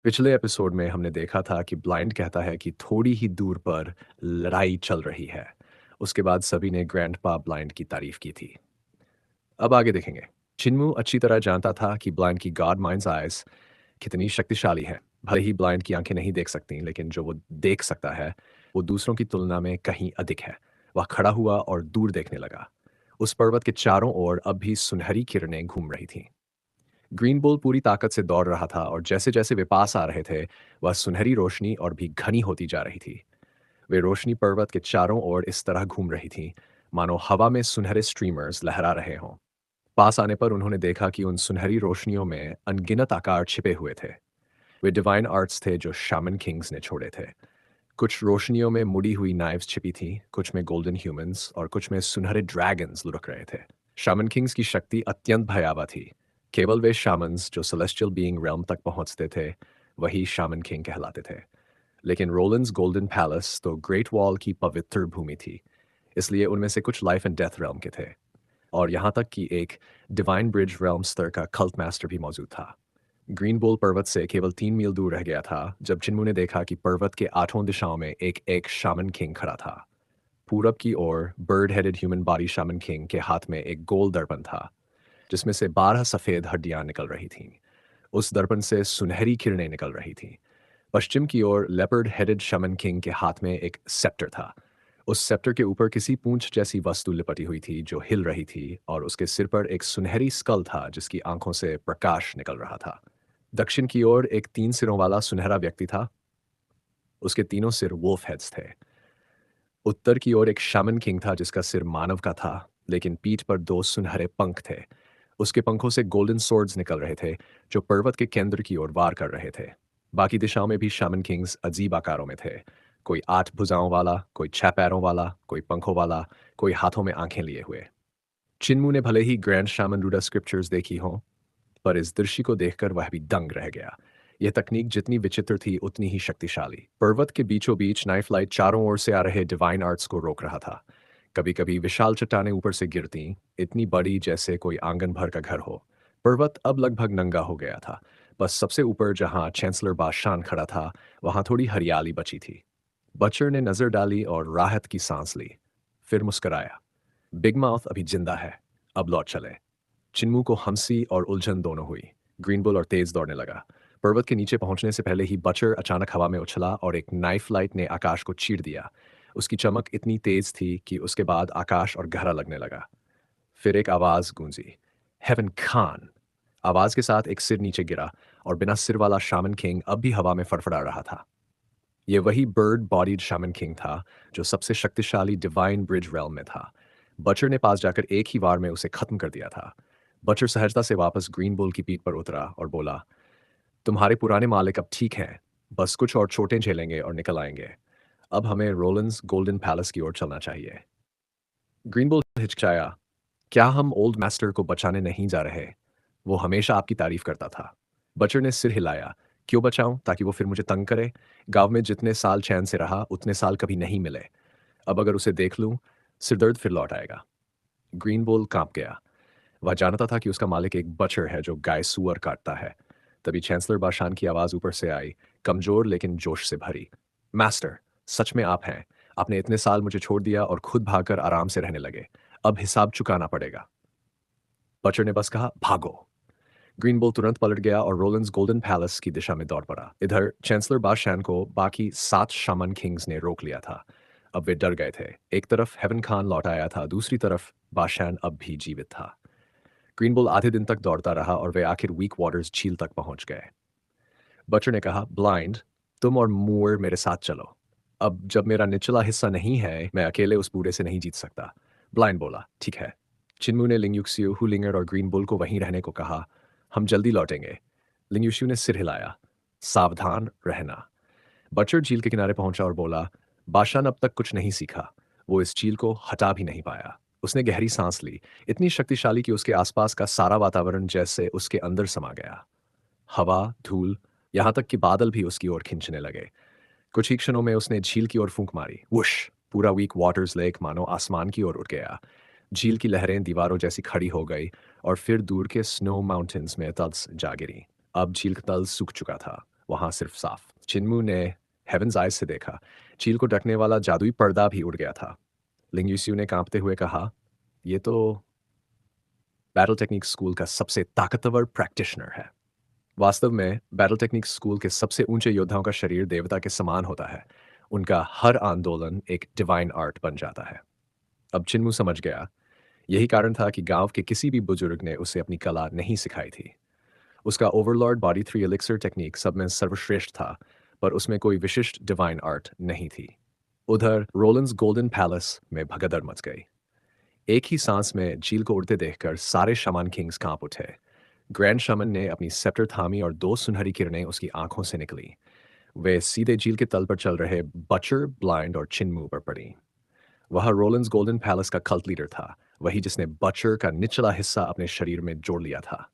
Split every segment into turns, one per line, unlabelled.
पिछले एपिसोड में हमने देखा था कि ब्लाइंड कहता है कि थोड़ी ही दूर पर लड़ाई चल रही है। उसके बाद सभी ने ग्रैंडपा ब्लाइंड की तारीफ की थी। अब आगे देखेंगे। चिन्मू अच्छी तरह जानता था कि ब्लाइंड की गॉड माइंड्स आइज कितनी शक्तिशाली है। भले ही ब्लाइंड की आंखें नहीं देख सकती, लेकिन जो वो देख सकता है वो दूसरों की तुलना में कहीं अधिक है। वह खड़ा हुआ और दूर देखने लगा। उस पर्वत के चारों ओर अब भी सुनहरी किरणें घूम रही थीं। ग्रीन बुल पूरी ताकत से दौड़ रहा था और जैसे जैसे वे पास आ रहे थे, वह सुनहरी रोशनी और भी घनी होती जा रही थी। वे रोशनी पर्वत के चारों ओर इस तरह घूम रही थी, मानो हवा में सुनहरे स्ट्रीमर्स लहरा रहे हों। पास आने पर उन्होंने देखा कि उन सुनहरी रोशनियों में अनगिनत आकार छिपे हुए थे। वे डिवाइन आर्ट्स थे जो शामन किंग्स ने छोड़े थे। कुछ रोशनियों में मुड़ी हुई नाइफ्स छिपी थीं, कुछ में गोल्डन ह्यूमंस और कुछ में सुनहरे ड्रैगन्स लुढ़क रहे थे। शामन किंग्स की शक्ति अत्यंत भयावह थी। केवल वे शामन्स जो सेलेस्टियल बीइंग realm तक पहुंचते थे, वही शामन किंग कहलाते थे। लेकिन रोलंस गोल्डन पैलेस तो ग्रेट वॉल की पवित्र भूमि थी, इसलिए उनमें से कुछ लाइफ एंड डेथ realm के थे। और यहाँ तक कि एक डिवाइन ब्रिज realm स्तर का कल्ट मास्टर भी मौजूद था। ग्रीन बुल पर्वत से केवल 3 मील दूर रह गया था जब चिन्मू ने देखा कि पर्वत के आठों दिशाओं में एक एक शामन किंग खड़ा था। पूरब की ओर bird headed human body shaman king के हाथ में एक गोल दर्पण था, जिसमें से 12 सफेद हड्डियां निकल रही थीं। उस दर्पण से सुनहरी किरणें निकल रही थीं। पश्चिम की ओर लेपर्ड हेडेड शमन किंग के हाथ में एक सेप्टर था। उस सेप्टर के ऊपर किसी पूंछ जैसी वस्तु लिपटी हुई थी जो हिल रही थी, और उसके सिर पर एक सुनहरी स्कल था जिसकी आंखों से प्रकाश निकल रहा था। दक्षिण की ओर एक 3 सिरों वाला सुनहरा व्यक्ति था। उसके तीनों सिर वुल्फ हेड्स थे। उत्तर की ओर एक शामन किंग था जिसका सिर मानव का था, लेकिन पीठ पर 2 सुनहरे पंख थे। उसके पंखों से गोल्डन स्वॉर्ड्स निकल रहे थे जो पर्वत के केंद्र की ओर वार कर रहे थे। बाकी दिशाओं में भी शामन किंग्स अजीब आकारों में थे। कोई 8 भुजाओं वाला, कोई 6 पैरों वाला, कोई पंखों वाला, कोई हाथों में आंखें लिए हुए। चिन्मू ने भले ही ग्रैंड शामन रूडा स्क्रिप्चर्स देखी हों, पर इस दृश्य को देखकर वह भी दंग रह गया। यह तकनीक जितनी विचित्र थी उतनी ही शक्तिशाली। पर्वत के बीचों बीच नाइफ लाइट चारों ओर से आ रहे डिवाइन आर्ट्स को रोक रहा था। कभी कभी विशाल चट्टानें ऊपर से गिरती, इतनी बड़ी जैसे कोई आंगन भर का घर हो। पर्वत अब लगभग नंगा हो गया था। बस सबसे ऊपर जहां चांसलर बादशाह खड़ा था, वहां थोड़ी हरियाली बची थी। बचर ने नजर डाली और राहत की सांस ली। फिर मुस्कुराया। बिग माउथ अभी जिंदा है, अब लौट चले। चिन्मू को हंसी और उलझन दोनों हुई। ग्रीन बुल और तेज दौड़ने लगा। पर्वत के नीचे पहुंचने से पहले ही बचर अचानक हवा में उछला और एक नाइफ लाइट ने आकाश को चीर दिया। उसकी चमक इतनी तेज थी कि उसके बाद आकाश और गहरा लगने लगा। फिर एक आवाज गूंजी, हेवन खान। आवाज के साथ एक सिर नीचे गिरा और बिना सिर वाला शामन किंग अब भी हवा में फड़फड़ा रहा था। ये वही बर्ड बॉडीड शामन किंग था जो सबसे शक्तिशाली डिवाइन ब्रिज realm में था। बचर ने पास जाकर एक ही वार में उसे खत्म कर दिया था। बचर सहजता से वापस ग्रीन बुल की पीठ पर उतरा और बोला, तुम्हारे पुराने मालिक अब ठीक हैं। बस कुछ और चोटें झेलेंगे और निकल आएंगे। अब हमें रोलंस गोल्डन पैलेस की ओर चलना चाहिए। ग्रीन बुल हिचकिचाया, क्या हम ओल्ड मास्टर को बचाने नहीं जा रहे? वो हमेशा आपकी तारीफ करता था। बचर ने सिर हिलाया। क्यों बचाऊं? ताकि वो फिर मुझे तंग करे? गांव में जितने साल चैन से रहा उतने साल कभी नहीं मिले। अब अगर उसे देख लूं, सिरदर्द फिर लौट आएगा। ग्रीन बुल कांप गया। वह जानता था कि उसका मालिक एक बचर है जो गाय सुअर काटता है। तभी चांसलर बाशान की आवाज ऊपर से आई, कमजोर लेकिन जोश से भरी। मास्टर, सच में आप हैं। आपने इतने साल मुझे छोड़ दिया और खुद भागकर आराम से रहने लगे। अब हिसाब चुकाना पड़ेगा। बचर ने बस कहा, भागो। ग्रीन बुल तुरंत पलट गया और रोलंस गोल्डन पैलेस की दिशा में दौड़ पड़ा। इधर चांसलर बादशाह को बाकी 7 शामन किंग्स ने रोक लिया था। अब वे डर गए थे। एक तरफ हेवन खान लौट आया था, दूसरी तरफ बादशाह अब भी जीवित था। ग्रीन बुल आधे दिन तक दौड़ता रहा और वे आखिर वीक वाटर्स झील तक पहुंच गए। बचर ने कहा, ब्लाइंड, तुम और मूर मेरे साथ चलो। अब जब मेरा निचला हिस्सा नहीं है, मैं अकेले उस बूढ़े से नहीं जीत सकता। ब्लाइंड बोला, ठीक है। चिन्मू ने लिंगयुक्सियो, हुलिंगर और ग्रीन बुल को वहीं रहने को कहा। हम जल्दी लौटेंगे। लिंगयुक्सियो ने सिर हिलाया। सावधान रहना। बचर झील के किनारे पहुंचा और बोला, बादशाह ने अब तक कुछ नहीं सीखा। वो इस झील को हटा भी नहीं पाया। उसने गहरी सांस ली, इतनी शक्तिशाली कि उसके आसपास का सारा वातावरण जैसे उसके अंदर समा गया। हवा, धूल, यहाँ तक कि बादल भी उसकी ओर खींचने लगे। कुछ ही क्षणों में उसने झील की ओर फूंक मारी। वुश! पूरा वीक वाटर्स लेक मानो आसमान की ओर उठ गया। झील की लहरें दीवारों जैसी खड़ी हो गई और फिर दूर के स्नो माउंटेन्स में तल्स जा गिरी। अब झील का तल सूख चुका था। वहां सिर्फ साफ। चिन्मू ने हेवंस आइज से देखा। चील को ढकने वाला जादुई पर्दा भी उड़ गया था। लिंग्यूसियो ने कांपते हुए कहा, यह तो बैटल टेक्निक स्कूल का सबसे ताकतवर प्रैक्टिशनर है। वास्तव में बैटल टेक्निक स्कूल के सबसे ऊंचे योद्धाओं का शरीर देवता के समान होता है। उनका हर आंदोलन एक डिवाइन आर्ट बन जाता है। अब चिन्मू समझ गया। यही कारण था कि गांव के किसी भी बुजुर्ग ने उसे अपनी कला नहीं सिखाई थी। उसका Overlord body three elixir technique सब में सर्वश्रेष्ठ था, पर उसमें कोई विशिष्ट डिवाइन आर्ट नहीं थी। उधर रोलंस गोल्डन पैलेस में भगदड़ मच गई। एक ही सांस में झील को उड़ते देखकर सारे शमान किंग्स कांप उठे। ग्रैंड शमन ने अपनी सेप्टर थामी और दो सुनहरी किरणें उसकी आंखों से निकली। वे सीधे झील के तल पर चल रहे बचर, ब्लाइंड और चिन्मू पर पड़ी। वह रोलंस गोल्डन पैलेस का कल्ट लीडर था, वही जिसने बचर का निचला हिस्सा अपने शरीर में जोड़ लिया था।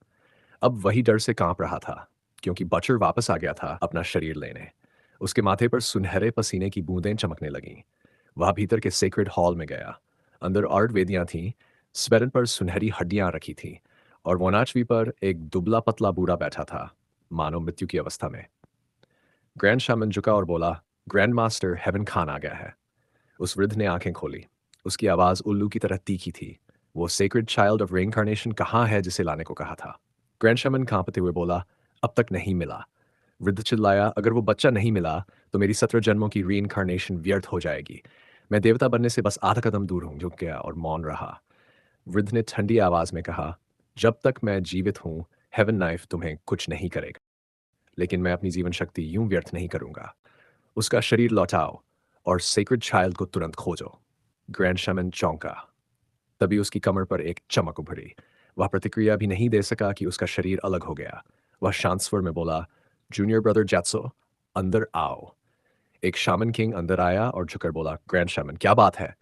अब वही डर से कांप रहा था, क्योंकि बचर वापस आ गया था अपना शरीर लेने। उसके माथे पर सुनहरे पसीने की बूंदें चमकने लगीं। वह भीतर के सेक्रेड हॉल में गया। अंदर आर्ट वेदियां थीं, स्वेरन पर सुनहरी हड्डियां रखी थीं, और वोनाचवी पर एक दुबला पतला बूढ़ा बैठा था, मानो मृत्यु की अवस्था में। ग्रैंड शामन झुका और बोला, ग्रैंड मास्टर हेवन खान आ गया है। उस वृद्ध ने आंखें खोली। उसकी आवाज उल्लू की तरह तीखी थी। वो सेक्रेड चाइल्ड ऑफ रेइनकार्नेशन कहाँ है जिसे लाने को कहा था? ग्रैंड शमन कांपते हुए बोला, अब तक नहीं मिला। वृद्ध चिल्लाया, अगर वो बच्चा नहीं मिला तो मेरी 17 जन्मों की रीइंकार्नेशन व्यर्थ हो जाएगी। मैं देवता बनने से बस आधा कदम दूर हूं। झुक गया और मौन रहा। वृद्ध ने ठंडी आवाज में कहा, जब तक मैं जीवित हूं, हेवन नाइफ तुम्हें कुछ नहीं करेगा, लेकिन मैं अपनी जीवन शक्ति यूं व्यर्थ नहीं करूंगा। उसका शरीर लौटाओ और सेक्रेड चाइल्ड को तुरंत खोजो। ग्रैंड शमन चौंका। तभी उसकी कमर पर एक चमक उभरी। वह प्रतिक्रिया भी नहीं दे सका कि उसका शरीर अलग हो गया। वह शांत स्वर में बोला, जूनियर ब्रदर जैत्सो, अंदर आओ। एक शामन किंग अंदर आया और झुकर बोला, ग्रैंड शामन क्या बात है?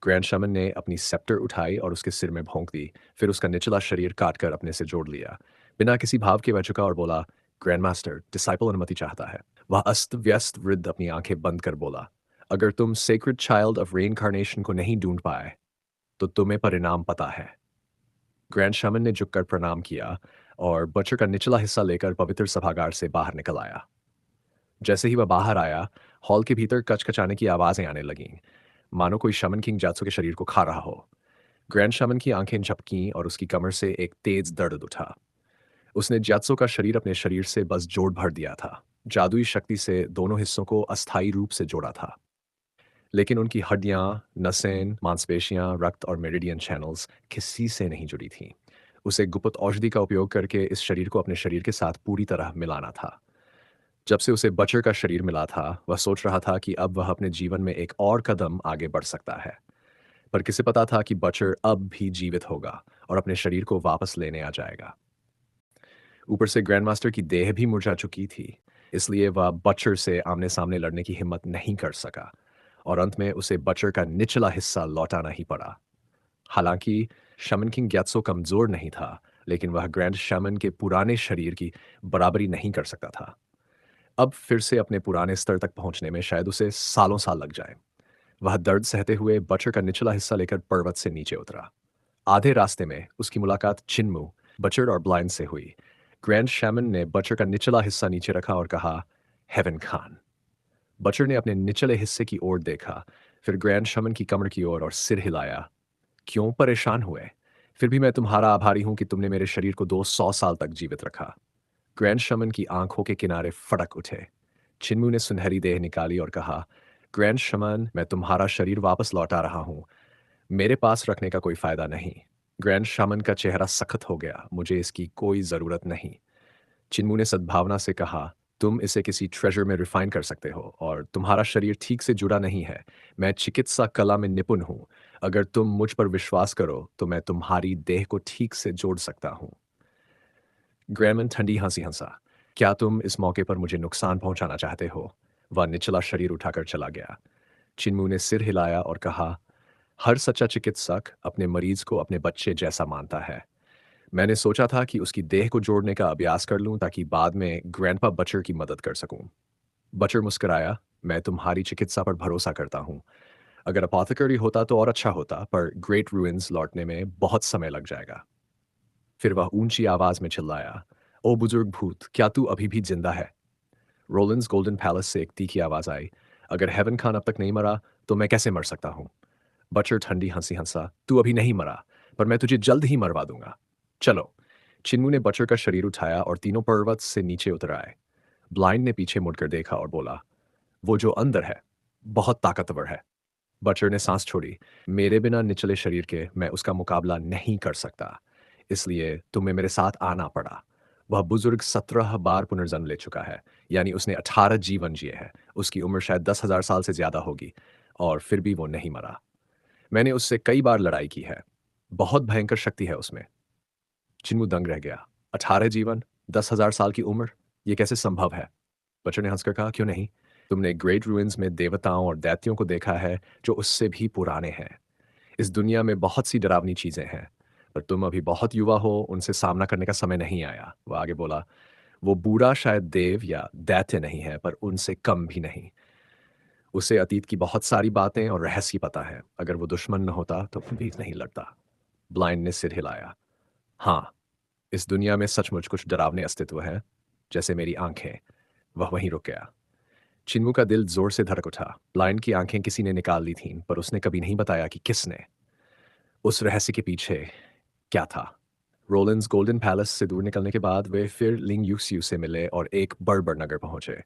ग्रैंड शामन ने अपनी सेप्टर उठाई और उसके सिर में भोंक दी, फिर उसका निचला शरीर काटकर अपने से जोड़ लिया। बिना किसी भाव के वह झुका और बोला, ग्रैंड मास्टर, डिसाइपल अनुमति चाहता है। वह अस्त व्यस्त वृद्ध अपनी आंखें बंद कर बोला, अगर तुम सेक्रेड चाइल्ड ऑफ रेनकार्नेशन को नहीं ढूंढ पाए तो तुम्हें परिणाम पता है। ग्रैंड शमन ने झुककर प्रणाम किया और बचर का निचला हिस्सा लेकर पवित्र सभागार से बाहर निकल आया। जैसे ही वह बाहर आया, हॉल के भीतर कचकचाने की आवाजें आने लगीं, मानो कोई शमन किंग जात्सो के शरीर को खा रहा हो। ग्रैंड शमन की आंखें झपकीं और उसकी कमर से एक तेज दर्द उठा। उसने जात्सो का शरीर अपने शरीर से बस जोड़ भर दिया था। जादुई शक्ति से दोनों हिस्सों को अस्थायी रूप से जोड़ा था। लेकिन उनकी हड्डियां, नसें, मांसपेशियां, रक्त और मेरिडियन चैनल्स किसी से नहीं जुड़ी थीं। उसे गुप्त औषधि का उपयोग करके इस शरीर को अपने शरीर के साथ पूरी तरह मिलाना था। जब से उसे बचर का शरीर मिला था, वह सोच रहा था कि अब वह अपने जीवन में एक और कदम आगे बढ़ सकता है। पर किसे पता था कि बचर अब भी जीवित होगा और अपने शरीर को वापस लेने आ जाएगा। ऊपर से ग्रैंडमास्टर की देह भी मुरझा चुकी थी, इसलिए वह बचर से आमने सामने लड़ने की हिम्मत नहीं कर सका, और अंत में उसे बचर का निचला हिस्सा लौटाना ही पड़ा। हालांकि शमन किंग ग्यात्सो कमजोर नहीं था, लेकिन वह ग्रैंड शमन के पुराने शरीर की बराबरी नहीं कर सकता था। अब फिर से अपने पुराने स्तर तक पहुंचने में शायद उसे सालों साल लग जाए। वह दर्द सहते हुए बचर का निचला हिस्सा लेकर पर्वत से नीचे उतरा। आधे रास्ते में उसकी मुलाकात चिन्मू, बचर और ब्लाइंड से हुई। ग्रैंड शैमन ने बचर का निचला हिस्सा नीचे रखा और कहा, हेवन खान। बचर ने अपने निचले हिस्से की ओर देखा, फिर ग्रैंड शमन की कमर की ओर और सिर हिलाया। क्यों परेशान हुए? फिर भी मैं तुम्हारा आभारी हूं कि तुमने मेरे शरीर को 200 साल तक जीवित रखा। ग्रैंड शमन की आंखों के किनारे फटक उठे। चिन्मू ने सुनहरी देह निकाली और कहा, ग्रैंड शमन, मैं तुम्हारा शरीर वापस लौटा रहा हूं। मेरे पास रखने का कोई फायदा नहीं। ग्रैंड शामन का चेहरा सख्त हो गया, मुझे इसकी कोई जरूरत नहीं। चिन्मू ने सद्भावना से कहा, तुम इसे किसी ट्रेजर में रिफाइन कर सकते हो, और तुम्हारा शरीर ठीक से जुड़ा नहीं है। मैं चिकित्सा कला में निपुण हूं। अगर तुम मुझ पर विश्वास करो तो मैं तुम्हारी देह को ठीक से जोड़ सकता हूं। ग्रैमन ठंडी हंसी हंसा, क्या तुम इस मौके पर मुझे नुकसान पहुंचाना चाहते हो? वह निचला शरीर उठाकर चला गया। चिन्मू ने सिर हिलाया और कहा, हर सच्चा चिकित्सक अपने मरीज को अपने बच्चे जैसा मानता है। मैंने सोचा था कि उसकी देह को जोड़ने का अभ्यास कर लूं ताकि बाद में ग्रैंडपा बचर की मदद कर सकूं। बचर मुस्कुराया, मैं तुम्हारी चिकित्सा पर भरोसा करता हूं। अगर अपोथेकरी होता तो और अच्छा होता, पर ग्रेट रूइंस लौटने में बहुत समय लग जाएगा। फिर वह ऊंची आवाज में चिल्लाया, ओ बुजुर्ग भूत, क्या तू अभी भी जिंदा है? रोलिंस गोल्डन पैलेस से एक तीखी आवाज आई। अगर हेवन खान अब तक नहीं मरा तो मैं कैसे मर सकता हूँ? बचर ठंडी हंसी हंसा। तू अभी नहीं मरा, पर मैं तुझे जल्द ही मरवा दूंगा। चलो। चिन्मू ने बचर का शरीर उठाया और तीनों पर्वत से नीचे उतर आए। ब्लाइंड ने पीछे मुड़कर देखा और बोला, वो जो अंदर है बहुत ताकतवर है। बचर ने सांस छोड़ी। मेरे बिना निचले शरीर के मैं उसका मुकाबला नहीं कर सकता, इसलिए तुम्हें मेरे साथ आना पड़ा। वह बुजुर्ग 17 बार पुनर्जन्म ले चुका है, यानी उसने 18 जीवन जिए हैं। उसकी उम्र शायद 10,000 साल से ज्यादा होगी, और फिर भी वो नहीं मरा। मैंने उससे कई बार लड़ाई की है। बहुत भयंकर शक्ति है उसमें। चिन्मू दंग रह गया। 18 जीवन, 10,000 साल की उम्र, ये कैसे संभव है? बच्चों ने हंसकर कहा, क्यों नहीं? तुमने ग्रेट रूइंस में देवताओं और दैत्यों को देखा है जो उससे भी पुराने हैं। इस दुनिया में बहुत सी डरावनी चीजें हैं, पर तुम अभी बहुत युवा हो, उनसे सामना करने का समय नहीं आया। वह आगे बोला, वो बूढ़ा शायद देव या दैत्य नहीं है, पर उनसे कम भी नहीं। उसे अतीत की बहुत सारी बातें और रहस्य पता है। अगर वो दुश्मन न होता तो भी नहीं लड़ता। ब्लाइंड ने सिर हिलाया। हाँ, इस दुनिया में सचमुच कुछ डरावने अस्तित्व हैं, जैसे मेरी आंखें। वह वहीं रुक गया। चिन्मू का दिल जोर से धड़क उठा। ब्लाइंड की आंखें किसी ने निकाल ली थीं, पर उसने कभी नहीं बताया कि किसने। उस रहस्य के पीछे क्या था? रोलिंस गोल्डन पैलेस से दूर निकलने के बाद वे फिर लिंग यूक्सियू से मिले और एक बड़बड़ नगर पहुंचे।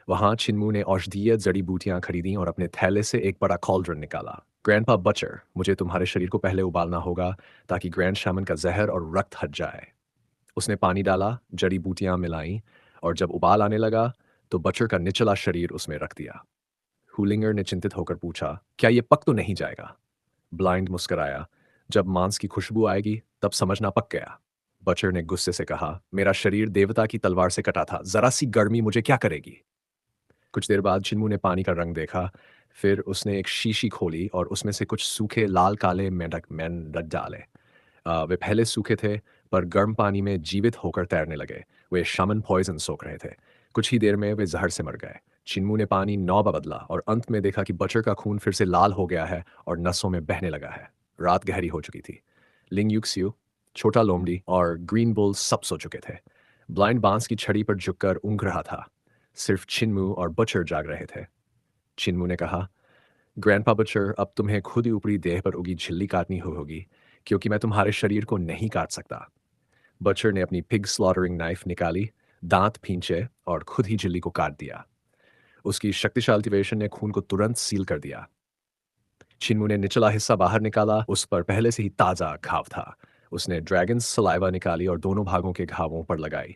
वहां चिन्मू ने औषधीय जड़ी बूटियां खरीदी और अपने थैले से एक बड़ा कॉल्ड्रन निकाला। ग्रैंडपा बचर, मुझे तुम्हारे शरीर को पहले उबालना होगा, ताकि ग्रैंड शामन का जहर और रक्त हट जाए। उसने पानी डाला, जड़ी बूटियां मिलाईं, और जब उबाल आने लगा तो बचर का निचला शरीर उसमें रख दिया। हुलिंगर ने चिंतित होकर पूछा, क्या ये पक तो नहीं जाएगा? ब्लाइंड मुस्कुराया। जब मांस की खुशबू आएगी तब समझना पक गया। बचर ने गुस्से से कहा, मेरा शरीर देवता की तलवार से कटा था, जरा सी गर्मी मुझे क्या करेगी? कुछ देर बाद चिन्मू ने पानी का रंग देखा। फिर उसने एक शीशी खोली और उसमें से कुछ सूखे लाल काले मेंढक मेंढक डाले। वे पहले सूखे थे, पर गर्म पानी में जीवित होकर तैरने लगे। वे शामन पॉइजन सोख रहे थे। कुछ ही देर में वे जहर से मर गए। चिन्मू ने पानी 9 बार बदला और अंत में देखा कि बचर का खून फिर से लाल हो गया है और नसों में बहने लगा है। रात गहरी हो चुकी थी। लिंग यूक्सियो, छोटा लोमड़ी और ग्रीन बुल सब सो चुके थे। ब्लाइंड बांस की छड़ी पर झुककर ऊँघ रहा था। सिर्फ चिन्मू और बचर जाग रहे थे। चिन्मू ने कहा, ग्रैंडपा बचर, अब तुम्हें खुद ही ऊपरी देह पर उगी झिल्ली काटनी होगी, क्योंकि मैं तुम्हारे शरीर को नहीं काट सकता। बचर ने अपनी पिग स्लॉटरिंग नाइफ निकाली, दांत भींचे और खुद ही झिल्ली को काट दिया। उसकी शक्तिशाली एक्टिवेशन ने खून को तुरंत सील कर दिया। चिन्मू ने निचला हिस्सा बाहर निकाला, उस पर पहले से ही ताजा घाव था। उसने ड्रैगन सलाइवा निकाली और दोनों भागों के घावों पर लगाई।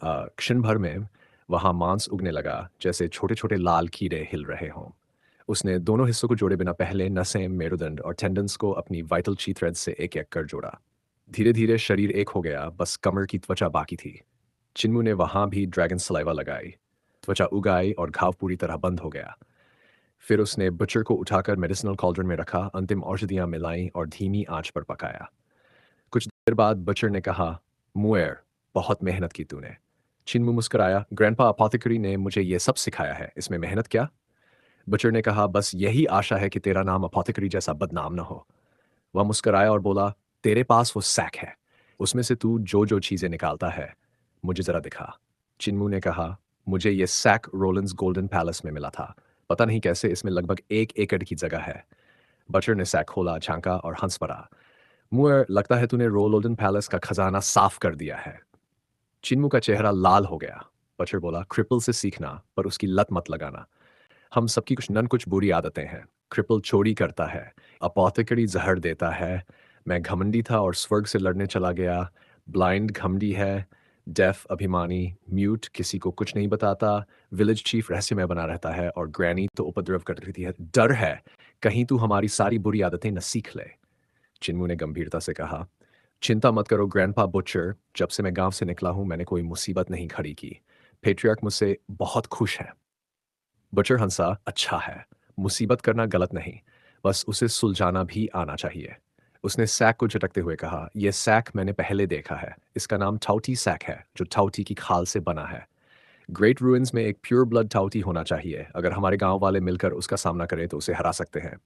क्षण भर में वहां मांस उगने लगा, जैसे छोटे छोटे लाल कीड़े हिल रहे हों। उसने दोनों हिस्सों को जोड़े बिना पहले नसें, मेरुदंड और टेंडन्स को अपनी वाइटल ची थ्रेड से एक एक कर जोड़ा। धीरे धीरे शरीर एक हो गया, बस कमर की त्वचा बाकी थी। चिन्मू ने वहां भी ड्रैगन सलाइवा लगाई। त्वचा उगाई और घाव पूरी तरह बंद हो गया। फिर उसने बचर को उठाकर मेडिसिनल कॉल्ड्रन में रखा, अंतिम औषधियां मिलाईं और धीमी आंच पर पकाया। कुछ देर बाद बचर ने कहा, मुएर, बहुत मेहनत की तूने। चिन्मू मुस्कुराया। ग्रैंडपा अपोथेकरी ने मुझे ये सब सिखाया है, इसमें मेहनत क्या? बचर ने कहा, बस यही आशा है कि तेरा नाम अपोथेकरी जैसा बदनाम न हो। वह मुस्कुराया और बोला, तेरे पास वो सैक है, उसमें से तू जो जो चीजें निकालता है मुझे जरा दिखा। चिन्मू ने कहा, मुझे ये सैक रोलिंस गोल्डन पैलेस में मिला था। पता नहीं कैसे इसमें लगभग 1 एकड़ की जगह है। बचर ने सैक खोला, झांका और हंस पड़ा। मुएर, लगता है तूने रोलिंस पैलेस का खजाना साफ कर दिया है। चिन्मू का चेहरा लाल हो गया। बचर बोला, क्रिपल से सीखना, पर उसकी लत मत लगाना। हम सबकी कुछ बुरी आदतें हैं। क्रिपल चोरी करता है, अपोथेकरी जहर देता है, मैं घमंडी था और स्वर्ग से लड़ने चला गया। ब्लाइंड घमंडी है, डेफ अभिमानी, म्यूट किसी को कुछ नहीं बताता, विलेज चीफ रहस्यमय बना रहता है, और ग्रैनी तो उपद्रव कर रही है। डर है कहीं तू हमारी सारी बुरी आदतें न सीख ले। चिन्मू ने गंभीरता से कहा, चिंता मत करो ग्रैंडपा बुचर, जब से मैं गांव से निकला हूं मैंने कोई मुसीबत नहीं खड़ी की। पेट्रियार्क मुझसे बहुत खुश है। बचर हंसा, अच्छा है। मुसीबत करना गलत नहीं, बस उसे सुलझाना भी आना चाहिए। उसने सैक को झटकते हुए कहा, यह सैक मैंने पहले देखा है। इसका नाम टाउटी सैक है, जो टाउटी की खाल से बना है। ग्रेट रूइंस में एक प्योर ब्लड टाउटी होना चाहिए। अगर हमारे गांव वाले मिलकर उसका सामना करें तो उसे हरा सकते हैं।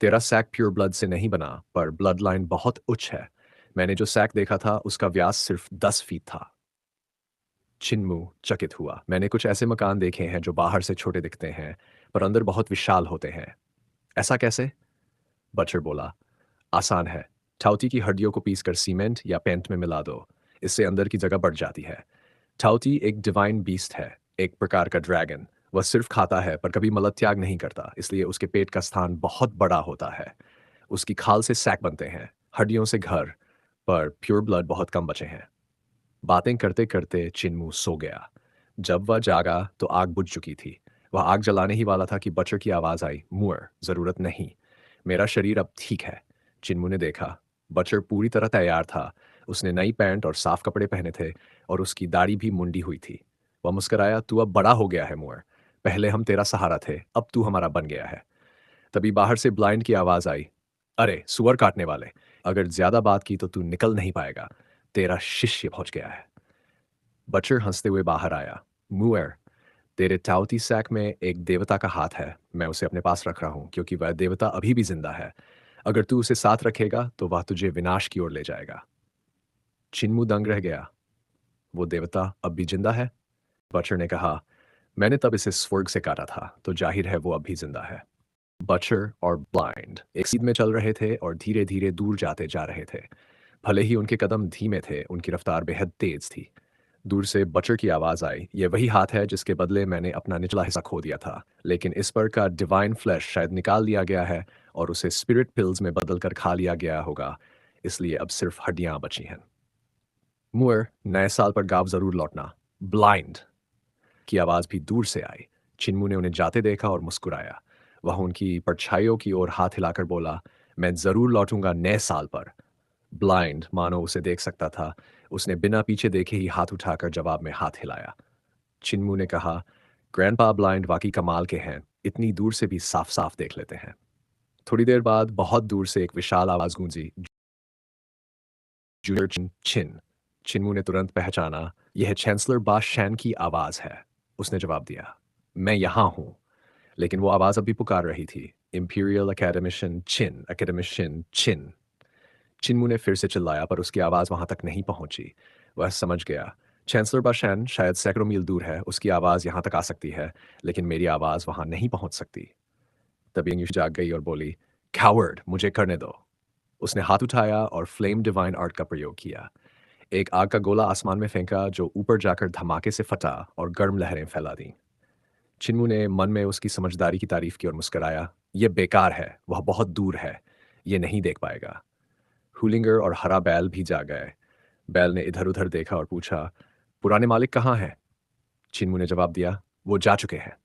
तेरा सैक प्योर ब्लड से नहीं बना, पर ब्लड लाइन बहुत उच्च है। मैंने जो सैक देखा था उसका व्यास सिर्फ 10 फीट था। चिन्मू चकित हुआ। मैंने कुछ ऐसे मकान देखे हैं जो बाहर से छोटे दिखते हैं, पर अंदर बहुत विशाल होते हैं। ऐसा कैसे? बचर बोला। आसान है। टाउटी की हड्डियों को पीसकर सीमेंट या पेंट में मिला दो। इससे अंदर की जगह बढ़ जाती है। टाउटी एक डिवाइन बीस्ट है, एक प्रकार का ड्रैगन। वह सिर्फ खाता है पर कभी मलत्याग नहीं करता, इसलिए उसके पेट का स्थान बहुत बड़ा होता है। उसकी खाल से सैक बनते हैं, हड्डियों से घर, पर प्योर ब्लड बहुत कम बचे हैं। बातें करते करते चिन्मू सो गया। जब वह जागा तो आग बुझ चुकी थी। वह आग जलाने ही वाला था कि बचर की आवाज आई, मुअर, जरूरत नहीं, मेरा शरीर अब ठीक है। चिन्मू ने देखा, बचर पूरी तरह तैयार था। उसने नई पैंट और साफ कपड़े पहने थे और उसकी दाढ़ी भी मुंडी हुई थी। वह मुस्कुराया, तू अब बड़ा हो गया है मुअर। पहले हम तेरा सहारा थे, अब तू हमारा बन गया है। तभी बाहर से ब्लाइंड की आवाज आई, अरे सुअर काटने वाले, अगर ज्यादा बात की तो तू निकल नहीं पाएगा। तेरा शिष्य पहुंच गया है। बचर हंसते हुए बाहर आया। मुअर, तेरे टाउटी सैक में एक देवता का हाथ है। मैं उसे अपने पास रख रहा हूं क्योंकि वह देवता अभी भी जिंदा है। अगर तू उसे साथ रखेगा तो वह तुझे विनाश की ओर ले जाएगा। चिन्मू दंग रह गया। वो देवता अब भी जिंदा है? बचर ने कहा, मैंने तब इसे स्वर्ग से काटा था, तो जाहिर है वो अब भी जिंदा है। बचर और ब्लाइंड एक सीध में चल रहे थे और धीरे धीरे दूर जाते जा रहे थे। भले ही उनके कदम धीमे थे, उनकी रफ्तार बेहद तेज थी। दूर से बचर की आवाज आई, ये वही हाथ है जिसके बदले मैंने अपना निचला हिस्सा खो दिया था, लेकिन इस पर का डिवाइन फ्लैश शायद निकाल लिया गया है और उसे स्पिरिट पिल्स में बदल कर खा लिया गया होगा, इसलिए अब सिर्फ हड्डियां बची हैं। मुअर, नए साल पर गांव जरूर लौटना। ब्लाइंड की आवाज भी दूर से आई। चिन्मू ने उन्हें जाते देखा और मुस्कुराया। वह उनकी परछाइयों की ओर हाथ हिलाकर बोला, मैं जरूर लौटूंगा नए साल पर। ब्लाइंड मानो उसे देख सकता था। उसने बिना पीछे देखे ही हाथ उठाकर जवाब में हाथ हिलाया। चिन्मू ने कहा, ग्रैंडपा ब्लाइंड वाकई कमाल के हैं, इतनी दूर से भी साफ साफ देख लेते हैं। थोड़ी देर बाद बहुत दूर से एक विशाल आवाज गूंजी, जूनियर चिन चिन। चिन्मू ने तुरंत पहचाना, यह चांसलर बाश शैन की आवाज है। उसने जवाब दिया, मैं यहाँ हूँ। लेकिन वो आवाज अभी पुकार रही थी, इंपीरियल एकेडमिशियन चिन, एकेडमिशियन चिन। चिन्मू ने फिर से चिल्लाया पर उसकी आवाज वहां तक नहीं पहुंची। वह समझ गया, चांसलर बाशैन शायद सैकड़ों मील दूर है, उसकी आवाज यहां तक आ सकती है, लेकिन मेरी आवाज वहां नहीं पहुंच सकती। तभी इंग्लिश जाग गई और बोली, कावर्ड, मुझे करने दो। उसने हाथ उठाया और फ्लेम डिवाइन आर्ट का प्रयोग किया। एक आग का गोला आसमान में फेंका जो ऊपर जाकर धमाके से फटा और गर्म लहरें फैला दी। चिन्मू ने मन में उसकी समझदारी की तारीफ की और मुस्कुराया, यह बेकार है, वह बहुत दूर है, यह नहीं देख पाएगा। हुलिंगर और हरा बैल भी जा गए। बैल ने इधर उधर देखा और पूछा, पुराने मालिक कहाँ हैं? चिन्मू ने जवाब दिया, वो जा चुके हैं।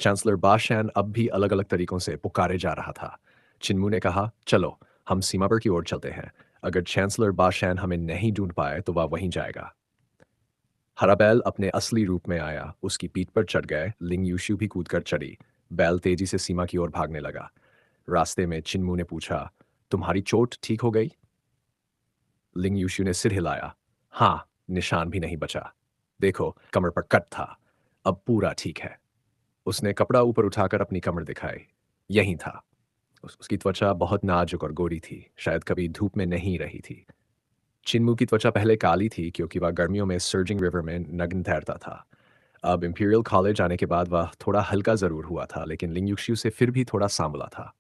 चांसलर बाशैन अब भी अलग अलग तरीकों से पुकारे जा रहा था। चिन्मू ने कहा, चलो हम सीमा पर की ओर चलते हैं। अगर चांसलर बाशैन हमें नहीं ढूंढ पाए तो वह वहीं जाएगा। हरा बैल अपने असली रूप में आया, उसकी पीठ पर चढ़ गए। लिंग यूशु भी कूदकर चढ़ी। बैल तेजी से सीमा की ओर भागने लगा। रास्ते में चिन्मू ने पूछा, तुम्हारी चोट ठीक हो गई? लिंग यूशु ने सिर हिलाया, हाँ, निशान भी नहीं बचा। देखो, कमर पर कट था, अब पूरा ठीक है। उसने कपड़ा ऊपर उठाकर अपनी कमर दिखाई। यही था। उसकी त्वचा बहुत नाजुक और गोरी थी, शायद कभी धूप में नहीं रही थी। चिन्मू की त्वचा पहले काली थी क्योंकि वह गर्मियों में सर्जिंग रिवर में नग्न तैरता था। अब इंपीरियल कॉलेज आने के बाद वह थोड़ा हल्का जरूर हुआ था, लेकिन लिंगयुक्षु से फिर भी थोड़ा सांवला था।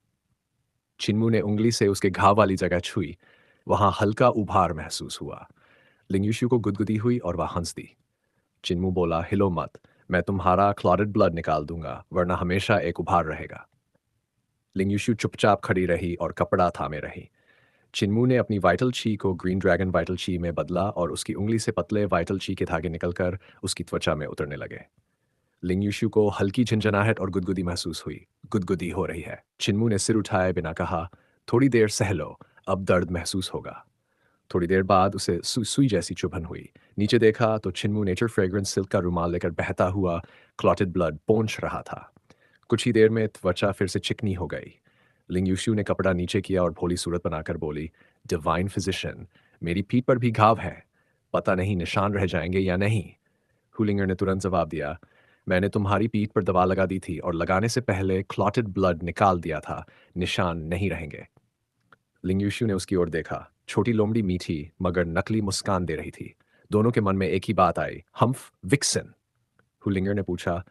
चिन्मू ने उंगली से उसके घाव वाली जगह छुई। वहां हल्का उभार महसूस हुआ। लिंगयुशु को गुदगुदी हुई और वह हंस दी। चिन्मू बोला, हिलो मत, मैं तुम्हारा क्लॉटेड ब्लड निकाल दूंगा, वरना हमेशा एक उभार रहेगा। लिंगयुशु चुपचाप खड़ी रही और कपड़ा थामे रही। चिन्मू ने अपनी वाइटल ची को ग्रीन ड्रैगन वाइटल ची में बदला और उसकी उंगली से पतले वाइटल ची के धागे निकलकर उसकी त्वचा में उतरने लगे। लिंगयुशु को हल्की झंझनाहट और गुदगुदी महसूस हुई। गुदगुदी हो रही है। चिन्मू ने सिर उठाए बिना कहा, थोड़ी देर सह लो, अब दर्द महसूस होगा। थोड़ी देर बाद उसे सुई जैसी चुभन हुई। नीचे देखा तो चिन्मू नेचर फ्रेग्रेंस सिल्क का रुमाल लेकर बहता हुआ क्लॉटेड ब्लड पोंछ रहा था। कुछ ही देर में त्वचा फिर से चिकनी हो गई। लिंगयुशु ने कपड़ा नीचे किया और भोली सूरत बनाकर बोली, डिवाइन फिजिशियन, मेरी पीठ पर भी घाव है, पता नहीं निशान रह जाएंगे या नहीं। हुलिंगर ने तुरंत जवाब दिया, मैंने तुम्हारी पीठ पर दवा लगा दी थी और लगाने से पहले क्लॉटेड ब्लड निकाल दिया था, निशान नहीं रहेंगे। लिंगयुशु ने उसकी ओर देखा। छोटी लोमड़ी मीठी मगर नकली मुस्कान दे रही थी। दोनों के मन में एक ही बात आई, हम्फ विक्सन। हुलिंगर ने पूछा,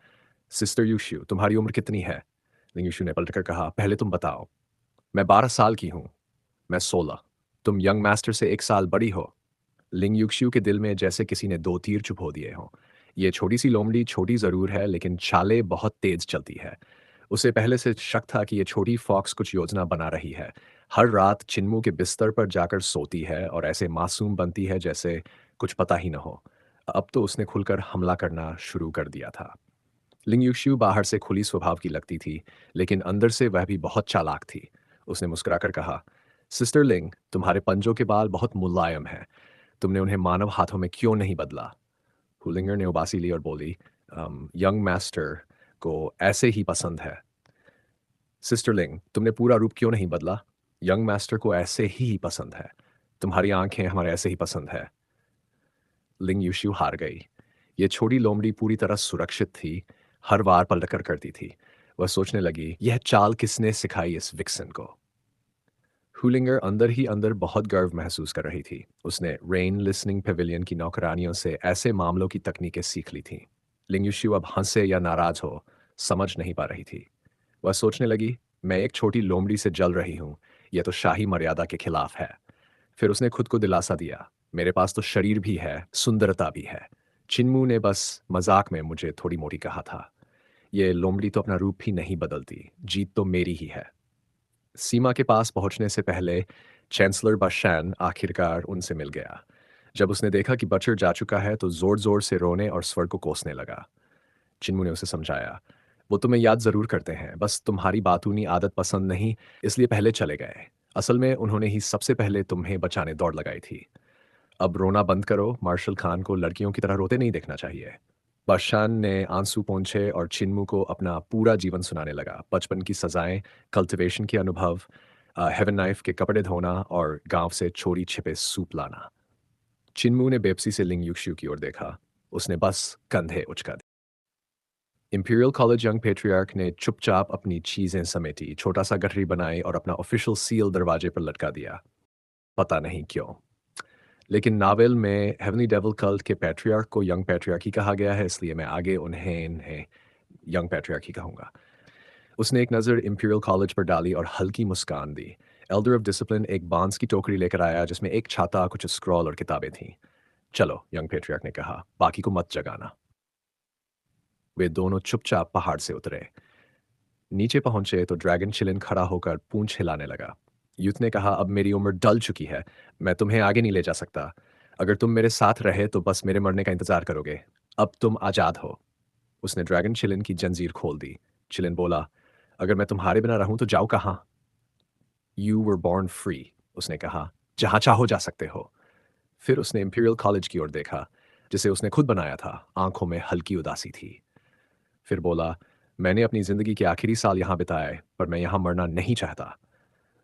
सिस्टर यूशु, तुम्हारी उम्र कितनी है? लिंग यूशु ने पलटकर कहा, पहले तुम बताओ। मैं 12 साल की हूँ। मैं 16। तुम यंग मास्टर से 1 साल बड़ी हो। लिंग युक्षु के दिल में जैसे किसी ने दो तीर चुभो दिए हों। ये छोटी सी लोमड़ी छोटी जरूर है, लेकिन चालें बहुत तेज चलती है। उसे पहले से शक था कि ये छोटी फॉक्स कुछ योजना बना रही है। हर रात चिन्मू के बिस्तर पर जाकर सोती है और ऐसे मासूम बनती है जैसे कुछ पता ही न हो। अब तो उसने खुलकर हमला करना शुरू कर दिया था। लिंग युक्षु बाहर से खुली स्वभाव की लगती थी, लेकिन अंदर से वह भी बहुत चालाक थी। उसने मुस्कुराकर कहा, सिस्टर लिंग, तुम्हारे पंजों के बाल बहुत मुलायम हैं। तुमने उन्हें मानव हाथों में क्यों नहीं बदला? हुलिंगर ने उबासी ली और बोली, यंग मास्टर को ऐसे ही पसंद है। सिस्टर लिंग, तुमने पूरा रूप क्यों नहीं बदला? यंग मास्टर को ऐसे ही पसंद है। तुम्हारी आंखें हमारे ऐसे ही पसंद है। लिंग यूशु हार गई। ये छोटी लोमड़ी पूरी तरह सुरक्षित थी, हर वार पलटकर करती थी। वह सोचने लगी, यह चाल किसने सिखाई इस विक्सन को? हुलिंगर अंदर ही अंदर बहुत गर्व महसूस कर रही थी। उसने रेन लिसनिंग पेविलियन की नौकरानियों से ऐसे मामलों की तकनीकें सीख ली थीं। लिंग अब हंसे या नाराज हो, समझ नहीं पा रही थी। वह सोचने लगी, मैं एक छोटी लोमड़ी से जल रही हूँ। यह तो शाही मर्यादा के खिलाफ है। फिर उसने खुद को दिलासा दिया, मेरे पास तो शरीर भी है, सुंदरता भी है। चिन्मू ने बस मजाक में मुझे थोड़ी मोटी कहा था। ये लोमड़ी तो अपना रूप ही नहीं बदलती, जीत तो मेरी ही है। सीमा के पास पहुंचने से पहले चांसलर बाशान आखिरकार उनसे मिल गया। जब उसने देखा कि बचर जा चुका है तो जोर जोर से रोने और स्वर को कोसने लगा। चिन्मू ने उसे समझाया, वो तुम्हें याद जरूर करते हैं, बस तुम्हारी बातूनी आदत पसंद नहीं, इसलिए पहले चले गए। असल में उन्होंने ही सबसे पहले तुम्हें बचाने दौड़ लगाई थी। अब रोना बंद करो, मार्शल खान को लड़कियों की तरह रोते नहीं देखना चाहिए। बादशाह ने आंसू पोंछे और चिन्मू को अपना पूरा जीवन सुनाने लगा। बचपन की सजाएं, कल्टीवेशन के अनुभव, हेवन नाइफ के कपड़े धोना और गांव से चोरी छिपे सूप लाना। चिन्मू ने बेपसी से लिंग युक्षु की ओर देखा। उसने बस कंधे उचका दिए। इंपीरियल कॉलेज यंग पेट्रियार्क ने चुपचाप अपनी चीजें समेटी, छोटा सा गठरी बनाई और अपना ऑफिशियल सील दरवाजे पर लटका दिया। पता नहीं क्यों, लेकिन नावेल में हेवनली डेविल कल्ट के पैट्रियार्क को यंग पैट्रियार्क ही कहा गया है, इसलिए मैं आगे उन्हें इन्हें यंग पैट्रियार्क ही कहूंगा। उसने एक नज़र इंपीरियल कॉलेज पर डाली और हल्की मुस्कान दी। एल्डर ऑफ डिसिप्लिन एक बांस की टोकरी लेकर आया जिसमें एक छाता, कुछ स्क्रॉल और किताबें थीं। चलो, यंग पैट्रियार्क ने कहा, बाकी को मत जगाना। वे दोनों चुपचाप पहाड़ से उतरे। नीचे पहुंचे तो ड्रैगन चिलिन खड़ा होकर पूंछ हिलाने लगा। यूथ ने कहा, अब मेरी उम्र ढल चुकी है, मैं तुम्हें आगे नहीं ले जा सकता। अगर तुम मेरे साथ रहे तो बस मेरे मरने का इंतजार करोगे। अब तुम आजाद हो। उसने ड्रैगन चिलिन की जंजीर खोल दी। चिलिन बोला, अगर मैं तुम्हारे बिना रहूं तो जाऊं कहाँ? यू वर बॉर्न फ्री, उसने कहा, जहां चाहो जा सकते हो। फिर उसने इंपीरियल कॉलेज की ओर देखा, जिसे उसने खुद बनाया था। आंखों में हल्की उदासी थी। फिर बोला, मैंने अपनी जिंदगी के आखिरी साल यहां बिताए, पर मैं यहां मरना नहीं चाहता।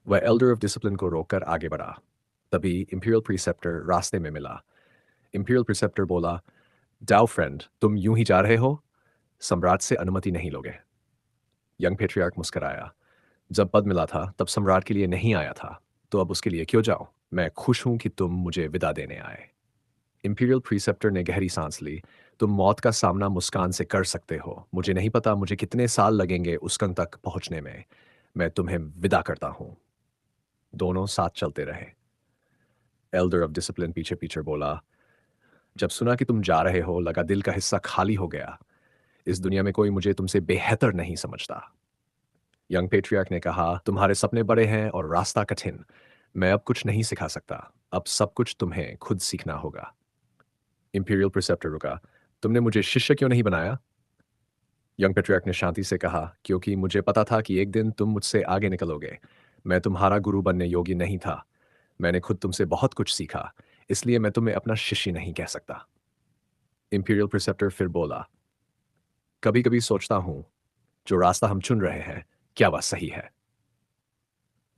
वह एल्डर ऑफ डिसिप्लिन को रोककर आगे बढ़ा। तभी इंपीरियल प्रीसेप्टर रास्ते में मिला। इंपीरियल प्रीसेप्टर बोला, डाउ फ्रेंड, तुम यूं ही जा रहे हो? सम्राट से अनुमति नहीं लोगे? यंग पेट्रियार्क मुस्कुराया। जब पद मिला था तब सम्राट के लिए नहीं आया था, तो अब उसके लिए क्यों जाऊं? मैं खुश हूं कि तुम मुझे विदा देने आए। इंपीरियल प्रीसेप्टर ने गहरी सांस ली। तुम मौत का सामना मुस्कान से कर सकते हो। मुझे नहीं पता मुझे कितने साल लगेंगे उस कंग तक पहुंचने में। मैं तुम्हें विदा करता हूं। दोनों साथ चलते रहे। एल्डर ऑफ डिसिप्लिन पीछे पीछे बोला, जब सुना कि तुम जा रहे हो लगा दिल का हिस्सा खाली हो गया। इस दुनिया में कोई मुझे तुमसे बेहतर नहीं समझता। यंग पेट्रियार्क ने कहा, तुम्हारे सपने बड़े हैं और रास्ता कठिन। मैं अब कुछ नहीं सिखा सकता। अब सब कुछ तुम्हें खुद सीखना होगा। इंपीरियल प्रिसेप्टर रुका। तुमने मुझे शिष्य क्यों नहीं बनाया? यंग पेट्रियार्क ने शांति से कहा, क्योंकि मुझे पता था कि एक दिन तुम मुझसे आगे निकलोगे। मैं तुम्हारा गुरु बनने योग्य नहीं था। मैंने खुद तुमसे बहुत कुछ सीखा, इसलिए मैं तुम्हें अपना शिष्य नहीं कह सकता। इंपीरियल प्रिसेप्टर फिर बोला, कभी कभी सोचता हूं, जो रास्ता हम चुन रहे हैं, क्या वह सही है?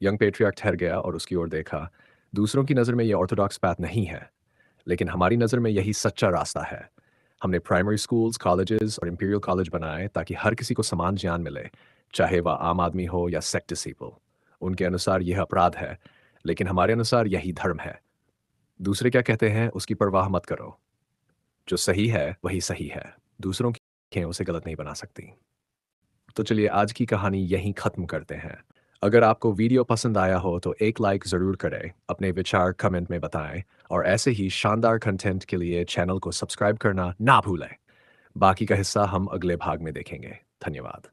यंग पेट्रियार्क ठहर गया और उसकी ओर देखा। दूसरों की नज़र में यह ऑर्थोडॉक्स पाथ नहीं है, लेकिन हमारी नज़र में यही सच्चा रास्ता है। हमने प्राइमरी स्कूल्स, कॉलेजेस और इंपीरियल कॉलेज बनाए ताकि हर किसी को समान ज्ञान मिले, चाहे वह आम आदमी हो या सेक्ट डिसीपल। उनके अनुसार यह अपराध है, लेकिन हमारे अनुसार यही धर्म है। दूसरे क्या कहते हैं उसकी परवाह मत करो। जो सही है, वही सही है। दूसरों की आँखें उसे गलत नहीं बना सकती। तो चलिए आज की कहानी यहीं ख़त्म करते हैं। अगर आपको वीडियो पसंद आया हो तो एक लाइक ज़रूर करें, अपने विचार कमेंट में बताएँ और ऐसे ही शानदार कंटेंट के लिए चैनल को सब्सक्राइब करना ना भूलें। बाकी का हिस्सा हम अगले भाग में देखेंगे। धन्यवाद।